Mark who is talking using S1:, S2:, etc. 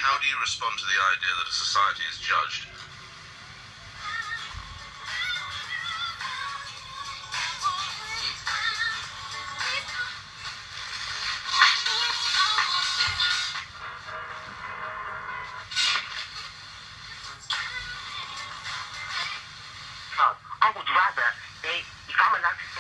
S1: How do you respond to the idea that a society is judged?
S2: I would rather if I'm an artist,